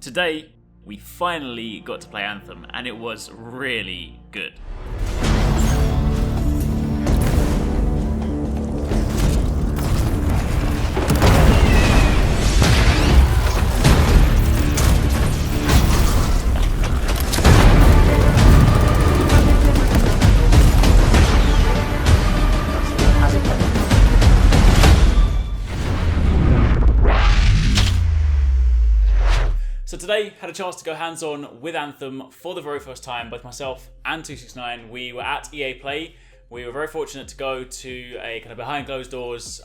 Today, we finally got to play Anthem, and it was really good. So today, had a chance to go hands-on with Anthem for the very first time. Both myself and TwoSixNine, we were at EA Play. We were very fortunate to go to a kind of behind closed doors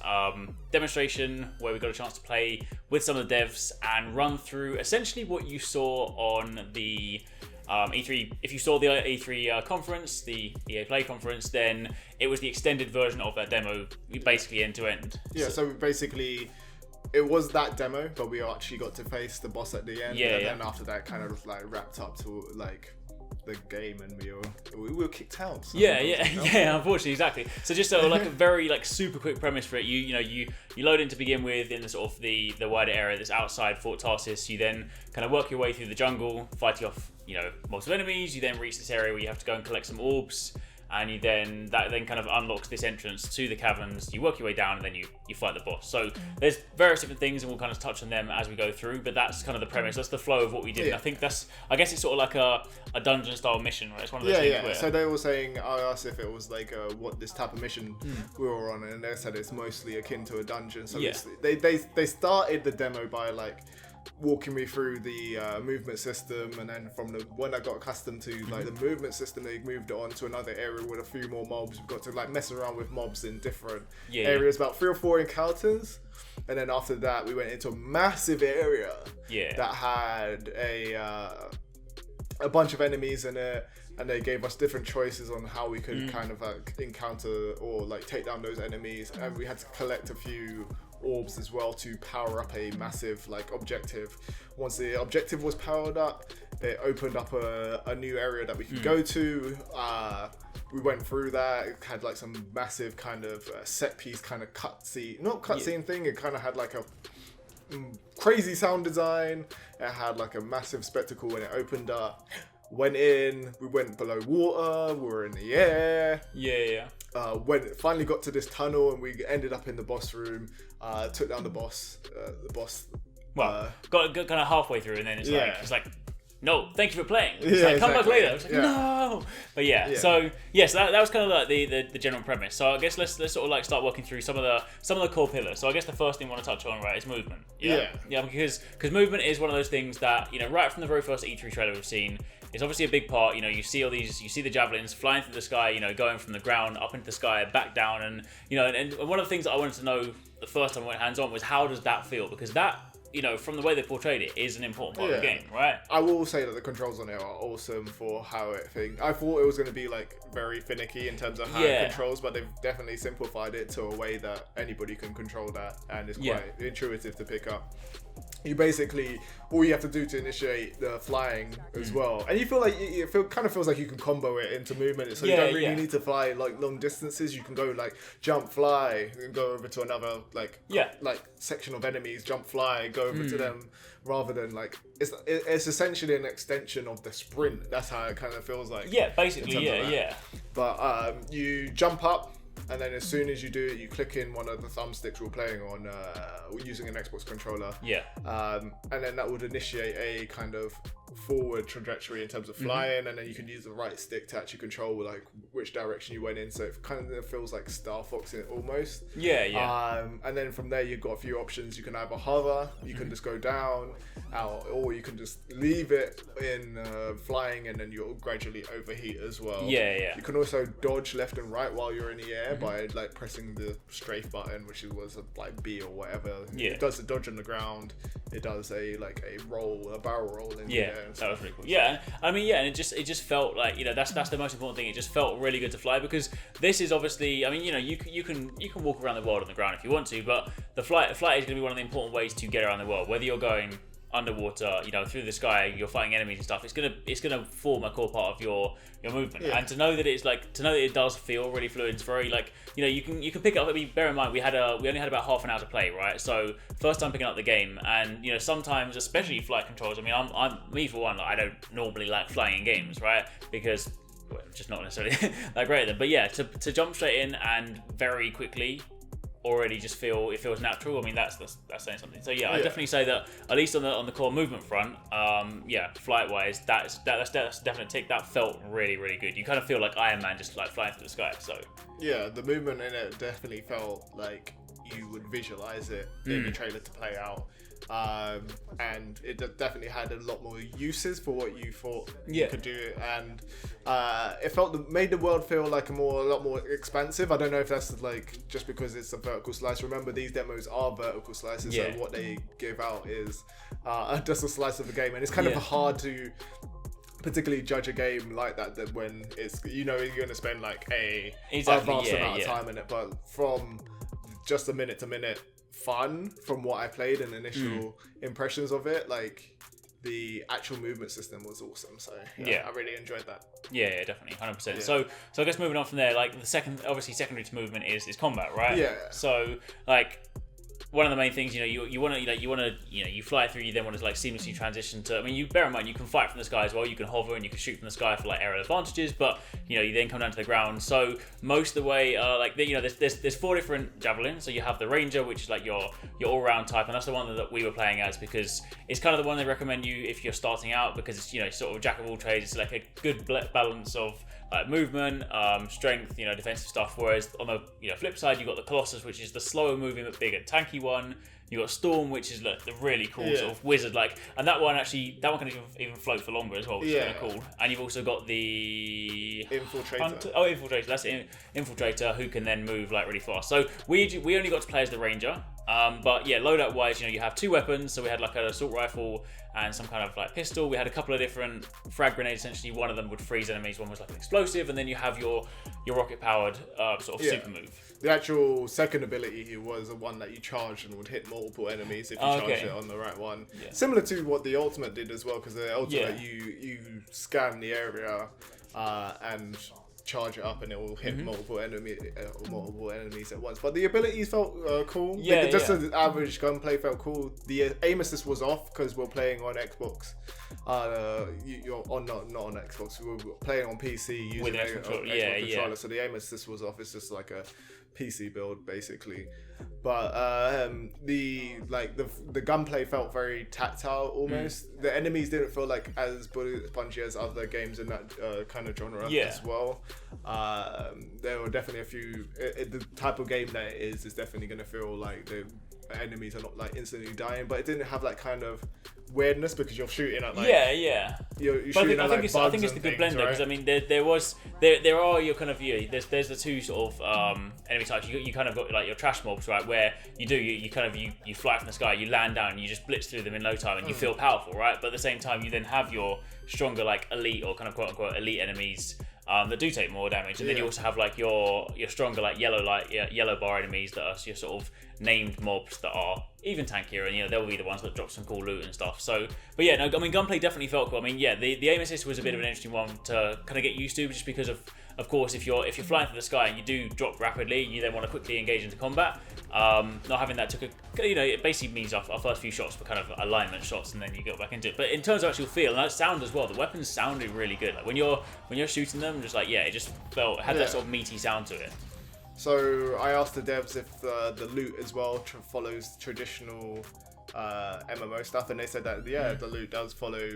demonstration where we got a chance to play with some of the devs and run through essentially what you saw on the E3. If you saw the E3 conference, the EA Play conference, then it was the extended version of that demo, basically end to end. Yeah, so basically it was that demo, but we actually got to face the boss at the end. And then after that, kind of like wrapped up to like the game, and we were kicked out. So yeah. Unfortunately, exactly. So just like a very like super quick premise for it. You load in to begin with in the sort of the wider area that's outside Fort Tarsis. You then kind of work your way through the jungle, fighting off multiple enemies. You then reach this area where you have to go and collect some orbs. And that then kind of unlocks this entrance to the caverns. You work your way down, and then you fight the boss. So there's various different things, and we'll kind of touch on them as we go through. But that's kind of the premise. That's the flow of what we did. Yeah. And I guess it's sort of like a dungeon style mission, right? It's one of those things where... So they were saying, I asked if it was like what this type of mission we were on, and they said it's mostly akin to a dungeon. So they started the demo by like walking me through the movement system, and then when I got accustomed to like the movement system, they moved it on to another area with a few more mobs. We got to like mess around with mobs in different areas, about 3 or 4 encounters, and then after that we went into a massive area that had a bunch of enemies in it, and they gave us different choices on how we could kind of like encounter or like take down those enemies, and we had to collect a few orbs as well to power up a massive like objective. Once the objective was powered up, it opened up a new area that we could go to. We went through that. It had like some massive kind of set piece kind of cutscene thing. It kind of had like a crazy sound design. It had like a massive spectacle when it opened up. Went in, we went below water, we were in the air. Finally got to this tunnel, and we ended up in the boss room. Took down the boss. Got kind of halfway through, and then it's like, no, thank you for playing. It's like, exactly. Come back later. It's like, no. But so that was kind of like the general premise. So I guess let's sort of like start working through some of the core pillars. So I guess the first thing I want to touch on, right, is movement. Because movement is one of those things that right from the very first E3 trailer we've seen. It's obviously a big part. You see you see the javelins flying through the sky, going from the ground up into the sky, back down, and and one of the things that I wanted to know the first time I went hands-on was, how does that feel? Because that, from the way they portrayed it, is an important part of the game, right? I will say that the controls on it are awesome for how it thinks. I thought it was going to be like very finicky in terms of how it controls, but they've definitely simplified it to a way that anybody can control that, and it's quite intuitive to pick up. You basically, all you have to do to initiate the flying as well, and you feel like kind of feels like you can combo it into movement, so you don't really need to fly like long distances. You can go like jump, fly, and go over to another like section of enemies, jump, fly, go over to them, rather than like it's essentially an extension of the sprint. That's how it kind of feels like. Yeah, basically, But you jump up, and then as soon as you do it, you click in one of the thumbsticks we're playing on, using an Xbox controller. And then that would initiate a kind of forward trajectory in terms of flying, and then you can use the right stick to actually control like which direction you went in. So it kind of feels like Star Fox in it almost. And then from there you've got a few options. You can either hover, you can just go down, or you can just leave it in flying, and then you'll gradually overheat as well. You can also dodge left and right while you're in the air by like pressing the strafe button, which was like B or whatever. It does the dodge on the ground. It does a barrel roll in the air. That was really cool. And it just felt like that's the most important thing. It just felt really good to fly, because this is obviously, you can walk around the world on the ground if you want to, but the flight is going to be one of the important ways to get around the world, whether you're going underwater, through the sky, you're fighting enemies and stuff. It's gonna form a core part of your movement, and to know that it does feel really fluid. It's very you can pick it up. I mean, bear in mind we only had about half an hour to play, right? So first time picking up the game, and sometimes, especially flight controls. I mean, I'm me for one. I don't normally like flying in games, right? Because just not necessarily that great at them. But yeah, to jump straight in and very quickly already just it feels natural. I mean, that's saying something. So yeah, I definitely say that at least on the core movement front, flight wise, that's definitely tick. That felt really, really good. You kind of feel like Iron Man just like flying through the sky. So yeah, the movement in it definitely felt like you would visualize it in the trailer to play out. And it definitely had a lot more uses for what you thought you could do, and it made the world feel like a lot more expansive. I don't know if that's like just because it's a vertical slice. Remember, these demos are vertical slices, so what they give out is just a slice of the game, and it's kind of hard to particularly judge a game like that when it's you're going to spend like a vast amount of time in it, but from just a minute to minute fun from what I played and initial impressions of it, like the actual movement system was awesome. So I really enjoyed that. Yeah, definitely, 100%. Yeah. So I guess moving on from there, like the secondary to movement is combat, right? Yeah. So like one of the main things, you fly through, you then want to like seamlessly transition to. I mean, you bear in mind you can fight from the sky as well. You can hover and you can shoot from the sky for like aerial advantages, but you then come down to the ground. So most of the way, there's 4 different javelins. So you have the Ranger, which is like your all-round type, and that's the one that we were playing as because it's kind of the one they recommend you if you're starting out because it's sort of jack of all trades. It's like a good balance of movement, strength, defensive stuff. Whereas on the flip side, you got the Colossus, which is the slower moving but bigger, tanky one. You got Storm, which is the really cool sort of wizard and that one can even float for longer as well, which is kind of cool. And you've also got the Infiltrator. Infiltrator. That's it. Infiltrator, who can then move really fast. So we only got to play as the Ranger. But yeah, loadout wise, you have 2 weapons. So we had like an assault rifle and some kind of pistol. We had a couple of different frag grenades. Essentially, one of them would freeze enemies. One was like an explosive, and then you have your rocket powered sort of super move. The actual second ability was the one that you charged and would hit multiple enemies if you charged it on the right one. Yeah. Similar to what the ultimate did as well, because the ultimate you scan the area and charge it up and it will hit multiple enemies at once. But the abilities felt cool. The average gunplay felt cool. The aim assist was off because we're playing on Xbox. You're on not on Xbox. We were playing on PC using Xbox controller. So the aim assist was off. It's just like a PC build basically. But the gunplay felt very tactile almost. The enemies didn't feel like as punchy as other games in that kind of genre as well. There were definitely a few. The type of game that it is definitely going to feel like the enemies are not instantly dying, but it didn't have that kind of weirdness because you're shooting at You're shooting I think it's the good blender because I mean there are your kind of there's the 2 sort of enemy types. You kind of got like your trash mobs, right, where you fly from the sky, you land down, and you just blitz through them in no time, and you feel powerful, right? But at the same time, you then have your stronger elite or kind of quote unquote elite enemies that do take more damage, and then you also have your stronger yellow bar enemies that are your sort of named mobs that are even tankier, and they'll be the ones that drop some cool loot and stuff. So, but yeah, no, I mean gunplay definitely felt cool. I mean, yeah, the aim assist was a bit of an interesting one to kind of get used to, just because of course, if you're flying through the sky and you do drop rapidly, you then want to quickly engage into combat. Not having that took it basically means our first few shots were kind of alignment shots, and then you go back into it. But in terms of actual feel and that sound as well, the weapons sounded really good. Like when you're shooting them, just it just had that sort of meaty sound to it. So I asked the devs if the loot as well follows traditional MMO stuff, and they said that the loot does follow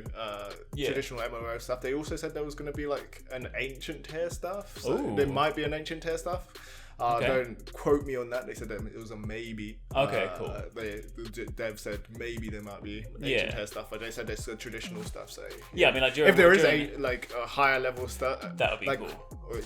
traditional MMO stuff. They also said there was going to be like an ancient tier stuff. So there might be an ancient tier stuff. Don't quote me on that. They said that it was a maybe. Okay, cool. The dev said maybe there might be ancient tier stuff, but they said there's traditional stuff. So I mean, if there is a higher level stuff, that would be cool.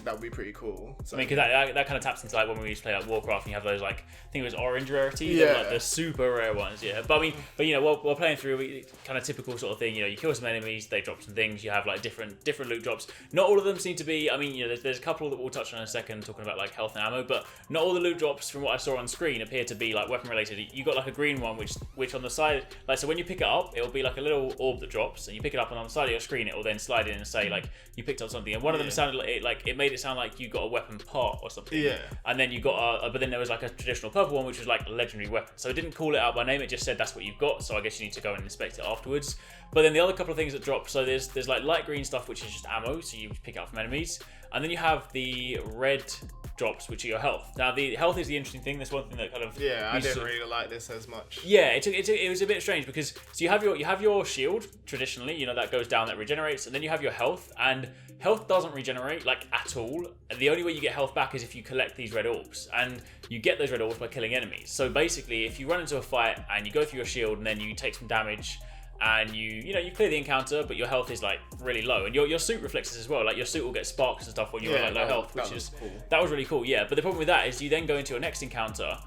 that would be pretty cool. So, I mean, because that kind of taps into like when we used to play like Warcraft, and you have those like, I think it was orange rarity, like the super rare ones. Yeah, but I mean, while playing through, kind of typical sort of thing. You kill some enemies, they drop some things. You have like different loot drops. Not all of them seem to be. I mean, there's a couple that we'll touch on in a second, talking about like health and ammo, but not all the loot drops from what I saw on screen appear to be like weapon related. You got like a green one, which on the side, like, so when you pick it up, it'll be like a little orb that drops, and you pick it up, and on the side of your screen, it will then slide in and say like you picked up something. And one of them sounded like it made it sound like you got a weapon part or something. Yeah. And then you got but then there was like a traditional purple one, which was like a legendary weapon. So it didn't call it out by name, it just said that's what you've got. So I guess you need to go and inspect it afterwards. But then the other couple of things that drop, so there's like light green stuff, which is just ammo, so you pick up from enemies. And then you have the red drops, which are your health. Now the health is the interesting thing. That's one thing that kind of I didn't really like this as much. Yeah, it was a bit strange because so you have your shield traditionally, that goes down, that regenerates, and then you have your health, and health doesn't regenerate like at all. The only way you get health back is if you collect these red orbs, and you get those red orbs by killing enemies. So basically, if you run into a fight and you go through your shield and then you take some damage, and you clear the encounter, but your health is like really low, and your suit reflects this as well. Like your suit will get sparks and stuff when you're like low health, which is cool. That was really cool. Yeah, but the problem with that is you then go into your next encounter,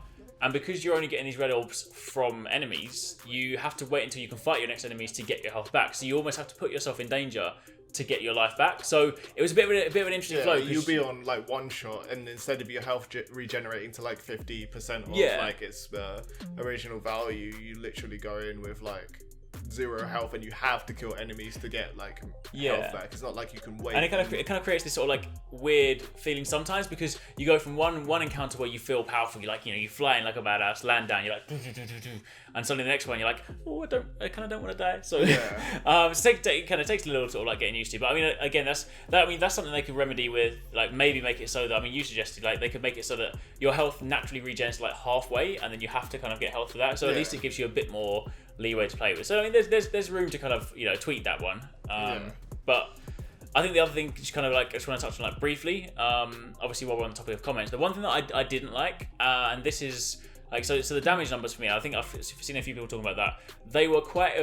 and because you're only getting these red orbs from enemies, you have to wait until you can fight your next enemies to get your health back. So you almost have to put yourself in danger to get your life back. So it was a bit of an interesting flow. You'll be on like one shot, and instead of your health regenerating to like 50% of like its original value, you literally go in with like 0 health, and you have to kill enemies to get like health back. It's not like you can wait. And it kind of creates this sort of like weird feeling sometimes, because you go from one encounter where you feel powerful, you like you fly in like a badass, land down, you're like and suddenly the next one you're like, oh, I kind of don't want to die. So it kind of takes a little sort of like getting used to. But I mean, again, that's something they could remedy with, like, maybe make it so that, I mean, you suggested like they could make it so that your health naturally regens like halfway, and then you have to kind of get health for that. So at least it gives you a bit more leeway to play with. So I mean, there's room to kind of tweak that one. But I think the other thing, just kind of like, I just want to touch on like briefly. Obviously, while we're on the topic of comments, the one thing that I didn't like, and this is like, so the damage numbers for me, I think I've seen a few people talking about that. They were quite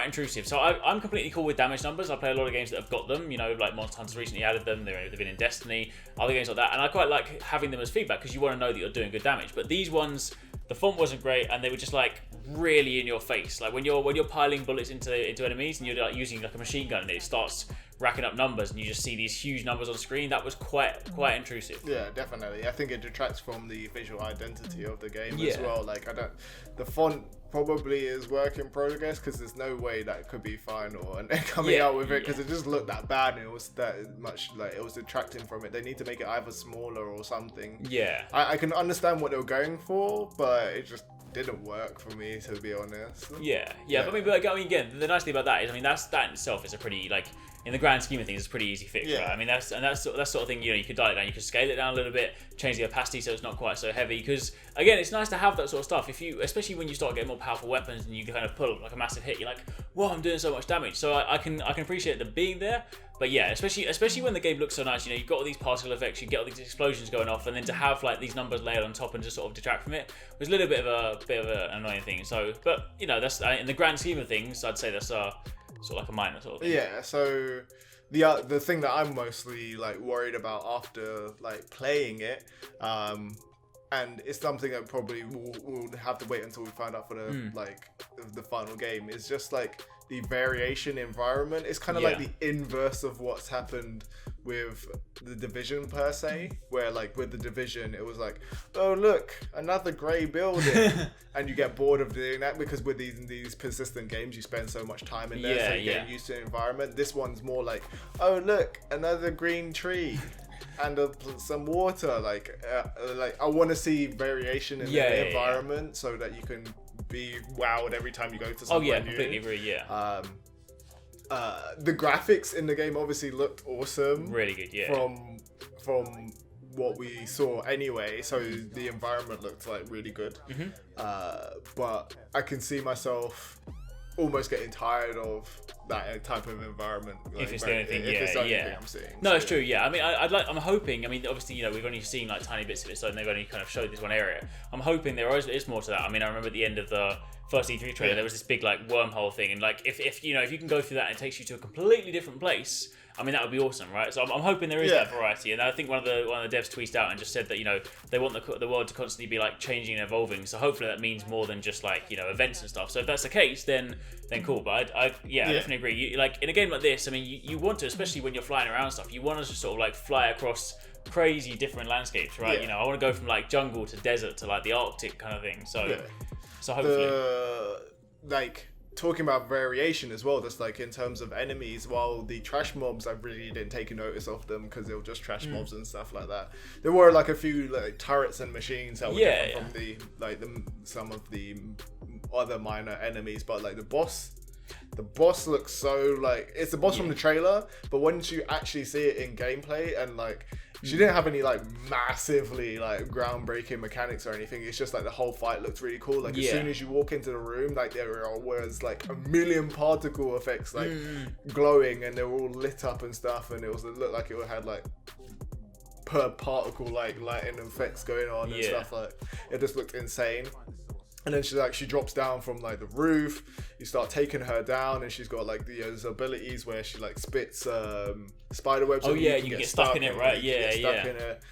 intrusive. So I'm completely cool with damage numbers. I play a lot of games that have got them. Like Monster Hunter's recently added them. They've been in Destiny, other games like that, and I quite like having them as feedback because you want to know that you're doing good damage. But these ones, the font wasn't great, and they were just like really in your face. Like when you're piling bullets into enemies, and you're like using like a machine gun, and it starts racking up numbers, and you just see these huge numbers on screen. That was quite intrusive. Yeah, definitely. I think it detracts from the visual identity of the game as well. Like the font probably is work in progress, because there's no way that could be final, and they're coming out with it because it just looked that bad, and it was that much, like, it was detracting from it. They need to make it either smaller or something. I can understand what they were going for, but it just didn't work for me, to be honest. But I mean, again, the nice thing about that is, I mean, that in itself is a pretty, like, in the grand scheme of things, it's a pretty easy fix. Right? I mean, that's sort of thing. You could dial it down, you could scale it down a little bit, change the opacity so it's not quite so heavy. Because again, it's nice to have that sort of stuff. Especially when you start getting more powerful weapons and you kind of pull like a massive hit, you're like, whoa, I'm doing so much damage. So I can appreciate them being there. But yeah, especially when the game looks so nice, you've got all these particle effects, you get all these explosions going off, and then to have like these numbers layered on top and just sort of detract from it was a little bit of an annoying thing. So, but that's in the grand scheme of things, I'd say that's sort of like a minor sort of thing. Yeah. So the thing that I'm mostly like worried about after like playing it, and it's something that probably we'll have to wait until we find out for the final game, is just like the variation environment. It's kind of like the inverse of what's happened with the Division per se, where like with the Division it was like, oh look, another grey building, and you get bored of doing that, because with these persistent games you spend so much time in there, so you get used to the environment. This one's more like, oh look, another green tree and some water. Like I want to see variation in the environment so that you can be wowed every time you go to somewhere new. Completely agree. The graphics in the game obviously looked awesome. Really good, From what we saw anyway, so the environment looked like really good. But I can see myself almost getting tired of that type of environment. Like, if it's the only thing, I'm seeing. No, it's true. Yeah, I mean, I'm hoping. I mean, obviously, we've only seen like tiny bits of it, so they've only kind of showed this one area. I'm hoping there is more to that. I mean, I remember at the end of the first E3 trailer, there was this big like wormhole thing, and like if you can go through that and it takes you to a completely different place, I mean, that would be awesome, right? So I'm hoping there is that variety. And I think one of the devs tweeted out and just said that, you know, they want the world to constantly be like changing and evolving. So hopefully that means more than just like, you know, events and stuff. So if that's the case, then cool. But I definitely agree. You, like in a game like this, I mean, you want to, especially when you're flying around stuff, you want to just sort of like fly across crazy different landscapes, right? You know, I want to go from like jungle to desert to like the Arctic kind of thing. So hopefully, like talking about variation as well, just like in terms of enemies, while the trash mobs, I really didn't take a notice of them because they were just trash mobs and stuff like that. There were like a few like turrets and machines that were different from the like some of the other minor enemies, but like the boss looks so like it's the boss from the trailer, but once you actually see it in gameplay, and like she didn't have any like massively like groundbreaking mechanics or anything. It's just like the whole fight looked really cool. Like as soon as you walk into the room, like there was like a million particle effects like glowing, and they were all lit up and stuff, and it looked like it had like per particle like lighting effects going on and stuff. Like it just looked insane. And then she drops down from like the roof. You start taking her down, and she's got like these abilities where she like spits spider webs. Oh yeah, you can get stuck in it, right? Stuck in it.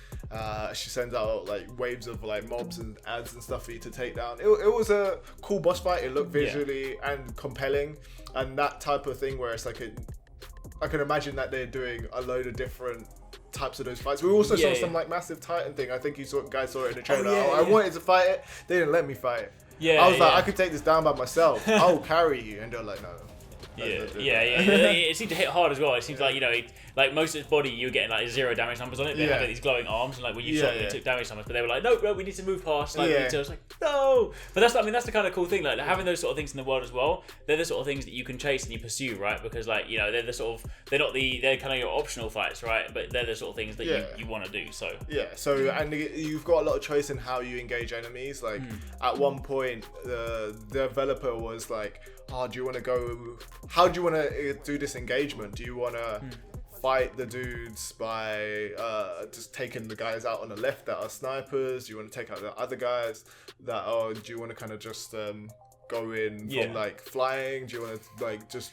She sends out like waves of like mobs and ads and stuff for you to take down. It was a cool boss fight. It looked visually and compelling, and that type of thing where it's like I can imagine that they're doing a load of different types of those fights. We also saw some like massive Titan thing. I think guys saw it in the trailer. I wanted to fight it. They didn't let me fight it. I was like, I could take this down by myself. I'll carry you. And they're like, no. It seemed to hit hard as well. It seems like, you know, like most of its body, you were getting like 0 damage numbers on it. They had like, these glowing arms, and like when you shot them, it took damage numbers. But they were like, no, we need to move past. Like, I was like, no. But that's the kind of cool thing. Like having those sort of things in the world as well. They're the sort of things that you can chase and you pursue, right? Because like, you know, they're kind of your optional fights, right? But they're the sort of things that you want to do. So and you've got a lot of choice in how you engage enemies. Like at one point, the developer was like, how do you want to do this engagement? Do you want to fight the dudes by just taking the guys out on the left that are snipers? Do you want to take out the other guys that are, do you want to kind of just go in from like flying? Do you want to like just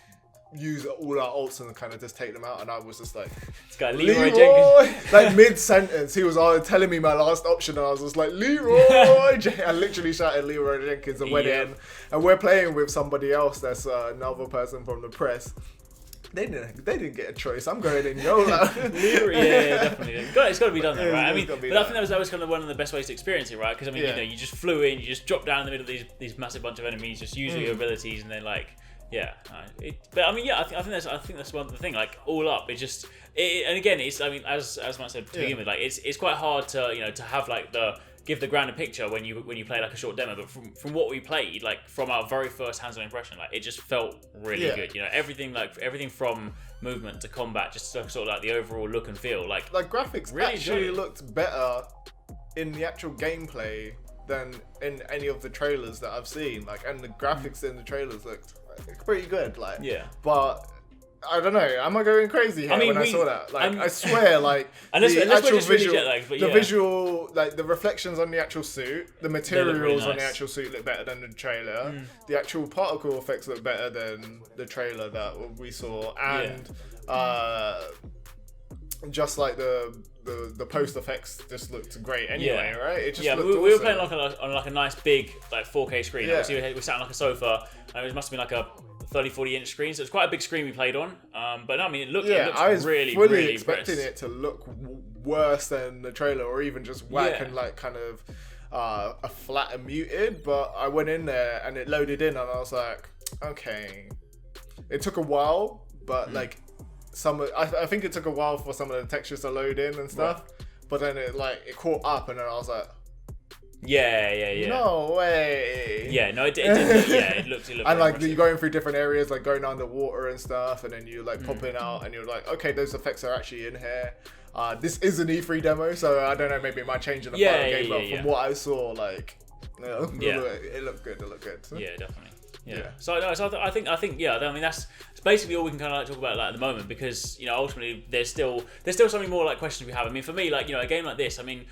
use all our ults and kind of just take them out? And I was just like, this guy Leroy Jenkins. Like mid-sentence, he was telling me my last option, and I was just like, Leroy Jenkins. I literally shouted Leroy Jenkins and went in. And we're playing with somebody else that's another person from the press. They didn't get a choice. I'm going in YOLO. Definitely. It's got to be done though, right? I mean, but I think that was kind of one of the best ways to experience it, right? Because I mean, you know, you just flew in, you just dropped down in the middle of these massive bunch of enemies, just using your abilities, and then like. But I mean, I think that's one of the thing. Like all up, and again, it's. I mean, as Matt said to begin with, like it's quite hard to to have like give the grounded picture when you play like a short demo. But from what we played, like from our very first hands-on impression, like it just felt really good. You know, everything from movement to combat, just sort of like the overall look and feel. Like graphics really actually looked better in the actual gameplay than in any of the trailers that I've seen. Like, and the graphics in the trailers looked pretty good, like but I don't know, am I going crazy here when I saw that? Like I swear, like the actual visual, like the reflections on the actual suit, the materials really nice. On the actual suit look better than the trailer. The actual particle effects look better than the trailer that we saw, and just like the post effects just looked great anyway, right? It just looked we were playing on a nice big like 4K screen. Obviously we sat on like a sofa, and it must have been like a 30-40 inch screen, so it's quite a big screen we played on. But no, I mean it looks I was really fully expecting it to look worse than the trailer, or even just whack and like kind of a flat and muted. But I went in there and it loaded in, and I was like, okay. It took a while, but like. I think it took a while for some of the textures to load in and stuff, but then it caught up, and then I was like, no way. It did. It looked and like impressive. You're going through different areas, like going underwater and stuff, and then you like popping out, and you're like, okay, those effects are actually in here. This is an E3 demo, so I don't know, maybe it might change in the final game, but from what I saw, like, it looked good. Yeah, definitely. Yeah. So I think yeah. I mean that's basically all we can kind of like talk about like, at the moment, because ultimately there's still so many more like questions we have. I mean, for me, like a game like this, I mean,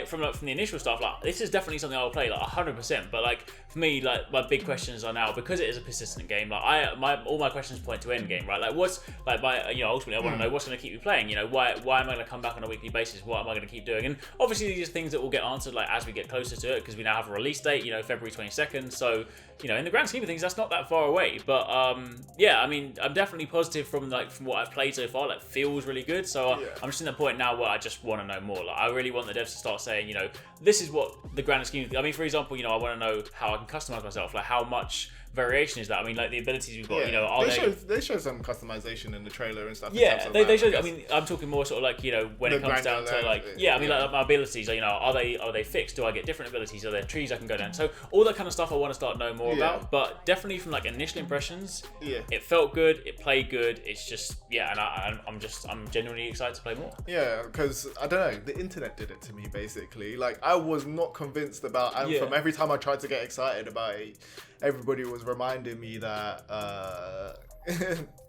from the initial stuff, like this is definitely something I'll play like 100%. But like for me, like my big questions are now, because it is a persistent game. Like all my questions point to end game, right? Like what's like ultimately I want to know what's going to keep me playing. Why am I going to come back on a weekly basis? What am I going to keep doing? And obviously these are things that will get answered like as we get closer to it, because we now have a release date, February 22nd. So in the grand scheme of things, that's not that far away. But yeah, I mean, I'm definitely positive from what I've played so far. Like, feels really good. So I'm just in that point now where I just want to know more. Like, I really want the devs to start saying, this is what the grand scheme. I mean, for example, I want to know how I can customize myself. Like, how much variation is that? I mean, like the abilities we've got. They show some customization in the trailer and stuff. Yeah, they show. I mean, I'm talking more sort of like when it comes down to like I mean, like my abilities. Are they fixed? Do I get different abilities? Are there trees I can go down? So all that kind of stuff I want to start knowing more about. But definitely from like initial impressions, it felt good. It played good. It's just and I'm genuinely excited to play more. Yeah, because I don't know, the internet did it to me basically. Like, I was not convinced about Anthem. Every time I tried to get excited about it, everybody was reminding me that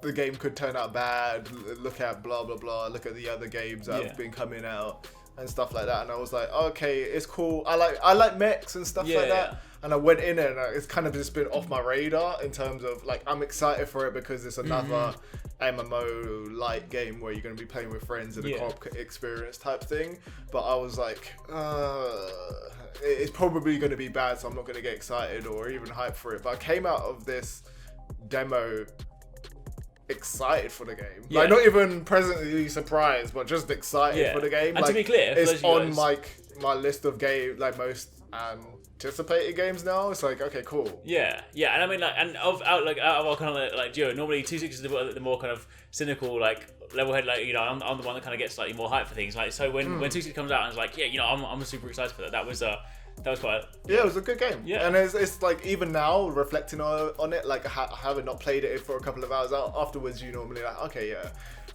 the game could turn out bad. Look at blah blah blah. Look at the other games that have been coming out and stuff like that. And I was like, okay, it's cool. I like mechs and stuff like that. And I went in and it's kind of just been off my radar in terms of like, I'm excited for it because it's another MMO light game where you're going to be playing with friends in a co-op experience type thing. But I was like, it's probably going to be bad, so I'm not going to get excited or even hyped for it. But I came out of this demo excited for the game. Like, not even presently surprised, but just excited for the game. And like, to be clear, it's on my list of like most anticipated games now. It's like, okay, cool. Yeah, and I mean, like, and out of our kind of like duo, normally 2.6 is the more kind of cynical, like level head. Like, I'm the one that kind of gets slightly more hyped for things. Like, so when 2.6 comes out, and it's like, I'm super excited for that. That was quite. Yeah, it was a good game. Yeah, and it's like, even now reflecting on it, like I haven't not played it for a couple of hours afterwards. You normally like, okay,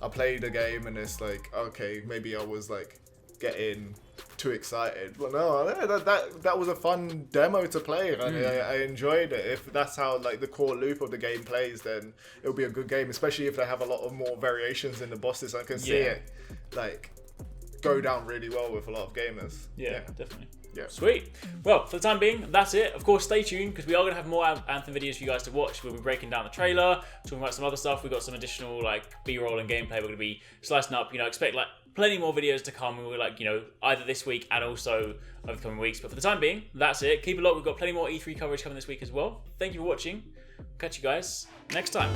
I played a game, and it's like, okay, maybe I was like getting too excited, but no, that was a fun demo to play, and I enjoyed it. If that's how like the core loop of the game plays, then it'll be a good game, especially if they have a lot of more variations in the bosses. I can see it like go down really well with a lot of gamers. Yeah, definitely. Yeah. Sweet. Well, for the time being, that's it. Of course, stay tuned, because we are going to have more Anthem videos for you guys to watch. We'll be breaking down the trailer, talking about some other stuff. We've got some additional like B-roll and gameplay we're going to be slicing up. Expect like plenty more videos to come. We're like, either this week and also over the coming weeks. But for the time being, that's it. Keep it locked. We've got plenty more E3 coverage coming this week as well. Thank you for watching. Catch you guys next time.